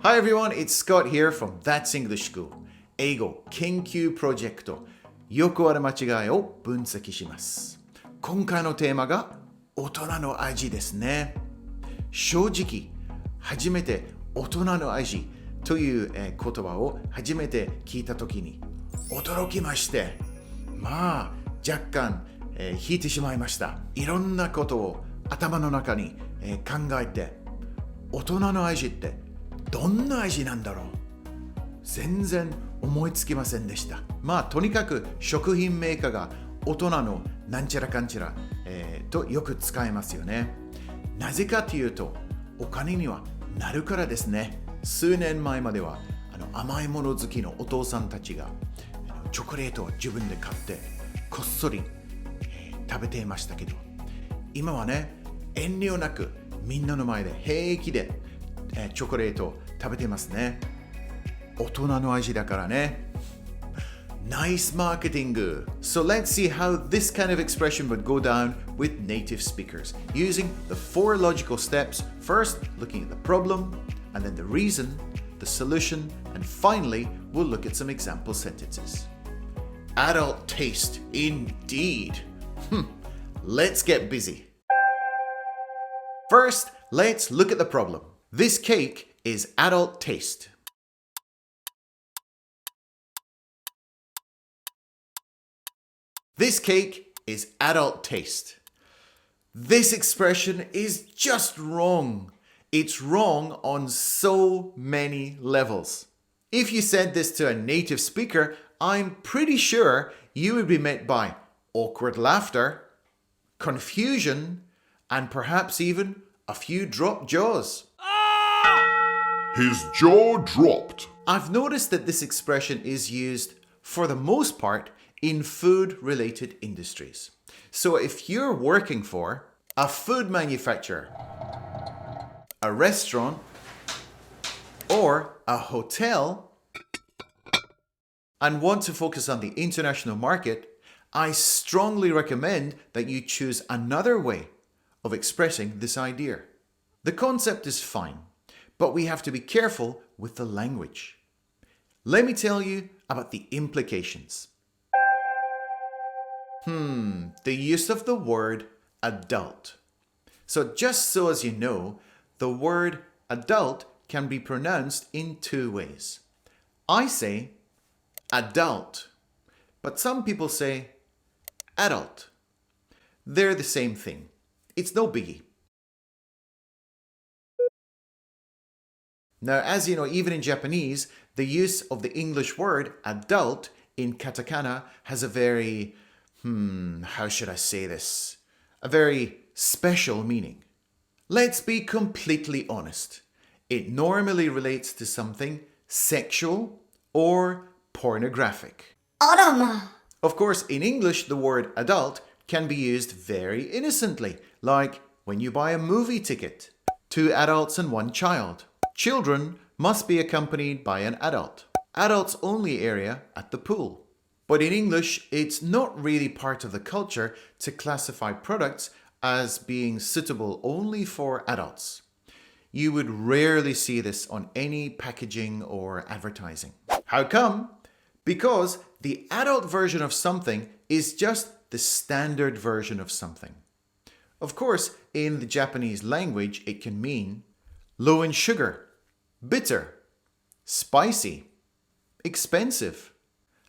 Hi everyone, it's Scott here from That's English School. 英語研究プロジェクト。よくある間違いを分析します。今回のテーマが大人の味ですね。正直、初めて大人の味という言葉を初めて聞いたときに驚きまして、若干引いてしまいました。いろんなことを頭の中に考えて、大人の味ってどんな味なんだろう、全然思いつきませんでした。とにかく食品メーカーが大人のなんちゃらかんちゃら、とよく使いますよね。なぜかというとお金にはなるからですね。数年前までは甘いもの好きのお父さんたちがチョコレートを自分で買ってこっそり、食べていましたけど、今はね、遠慮なくみんなの前で平気で、チョコレートを食べていますね。大人の味だからね。Nice marketing. So let's see how this kind of expression would go down with native speakers using the 4 logical steps. First, looking at the problem, and then the reason, the solution, and finally, we'll look at some example sentences. Adult taste, indeed. Let's get busy. First, let's look at the problem. This cake is adult taste. This cake is adult taste. This expression is just wrong. It's wrong on so many levels. If you said this to a native speaker, I'm pretty sure you would be met by awkward laughter, confusion, and perhaps even a few dropped jaws. His jaw dropped. I've noticed that this expression is used, for the most part, in food-related industries. So if you're working for a food manufacturer, a restaurant, or a hotel, and want to focus on the international market, I strongly recommend that you choose another way of expressing this idea. The concept is fine, but we have to be careful with the language. Let me tell you about the implications. The use of the word adult. So just so as you know, the word adult can be pronounced in 2 ways. I say adult, but some people say adult. They're the same thing. It's no biggie. Now, as you know, even in Japanese, the use of the English word adult in katakana has a very, how should I say this? A very special meaning. Let's be completely honest. It normally relates to something sexual or pornographic. Of course, in English, the word adult can be used very innocently, like when you buy a movie ticket. 2 adults and 1 child. Children must be accompanied by an adult. Adults only area at the pool. But in English, it's not really part of the culture to classify products as being suitable only for adults. You would rarely see this on any packaging or advertising. How come? Because the adult version of something is just the standard version of something. Of course, in the Japanese language, it can mean low in sugar, bitter, spicy, expensive,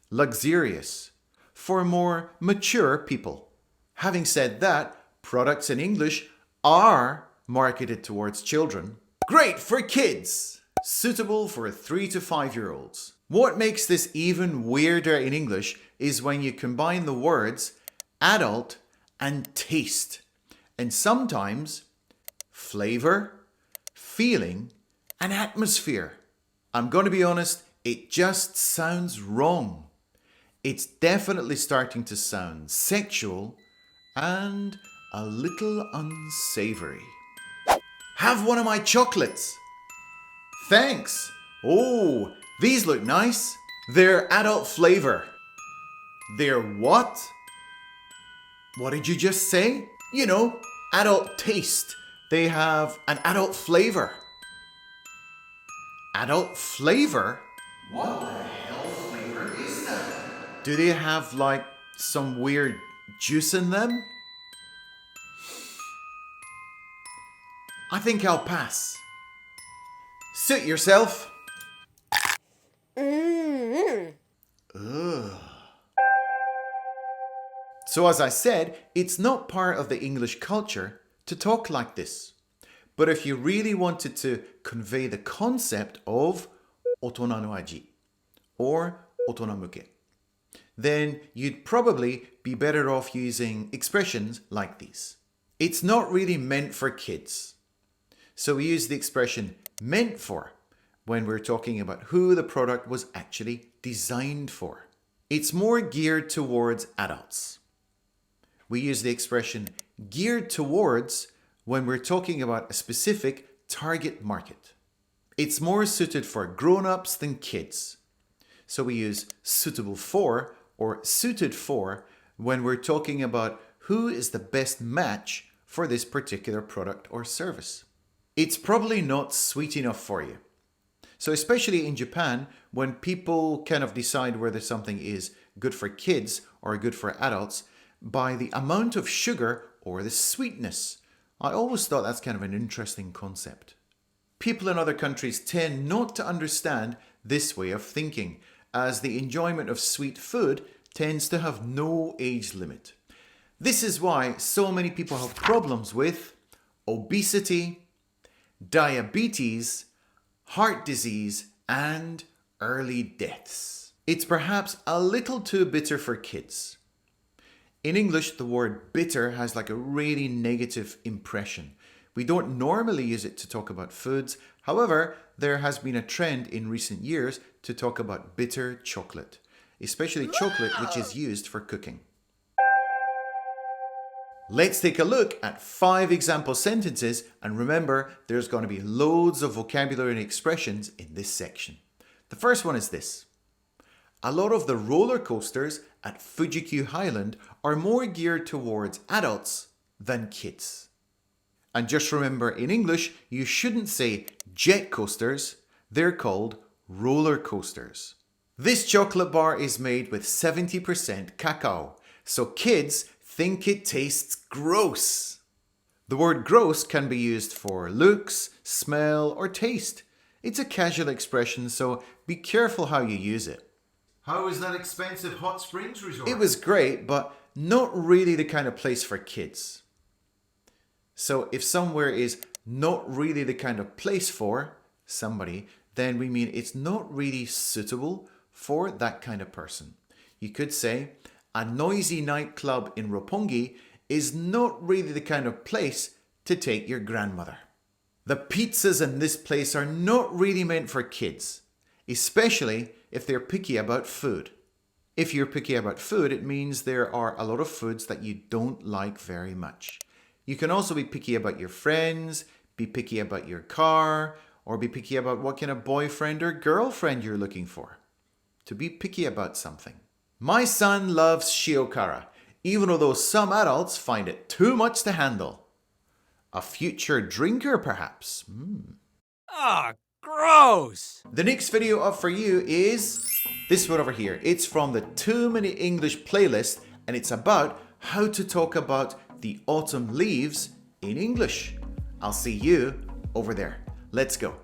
luxurious, for more mature people. Having said that, products in English are marketed towards children. Great for kids! Suitable for 3 to 5-year-olds. What makes this even weirder in English is when you combine the words adult and taste, and sometimes flavor, feeling, and atmosphere. I'm going to be honest, it just sounds wrong. It's definitely starting to sound sexual and a little unsavory. Have one of my chocolates. Thanks. Oh, these look nice. They're adult flavor. They're what? What did you just say? You know, adult taste. They have an adult flavor. Adult flavor? What the hell flavor is that? Do they have like some weird juice in them? I think I'll pass. Suit yourself. Ugh. So as I said, it's not part of the English culture to talk like this. But if you really wanted to convey the concept of 大人の味 or 大人向け, then you'd probably be better off using expressions like these. It's not really meant for kids. So we use the expression meant for when we're talking about who the product was actually designed for. It's more geared towards adults. We use the expression geared towards when we're talking about a specific target market. It's more suited for grown-ups than kids. So we use suitable for or suited for when we're talking about who is the best match for this particular product or service. It's probably not sweet enough for you. So especially in Japan, when people kind of decide whether something is good for kids or good for adults by the amount of sugar or the sweetness. I always thought that's kind of an interesting concept. People in other countries tend not to understand this way of thinking, as the enjoyment of sweet food tends to have no age limit. This is why so many people have problems with obesity, diabetes, heart disease, and early deaths. It's perhaps a little too bitter for kids. In English, the word bitter has like a really negative impression. We don't normally use it to talk about foods. However, there has been a trend in recent years to talk about bitter chocolate, especially chocolate which is used for cooking. Let's take a look at 5 example sentences, and remember, there's going to be loads of vocabulary and expressions in this section. The first one is this. A lot of the roller coasters at Fuji-Q Highland are more geared towards adults than kids. And just remember, in English, you shouldn't say jet coasters, they're called roller coasters. This chocolate bar is made with 70% cacao, so kids think it tastes gross. The word gross can be used for looks, smell, or taste. It's a casual expression, so be careful how you use it. How was that expensive hot springs resort? It was great, but not really the kind of place for kids. So if somewhere is not really the kind of place for somebody, then we mean it's not really suitable for that kind of person. You could say, a noisy nightclub in Roppongi is not really the kind of place to take your grandmother. The pizzas in this place are not really meant for kids, especially if they're picky about food. If you're picky about food, it means there are a lot of foods that you don't like very much. You can also be picky about your friends, be picky about your car, or be picky about what kind of boyfriend or girlfriend you're looking for. To be picky about something. My son loves shiokara, even although some adults find it too much to handle. A future drinker, perhaps. Gross! The next video up for you is this one over here. It's from the Too Many English playlist, and it's about how to talk about the autumn leaves in English. I'll see you over there. Let's go.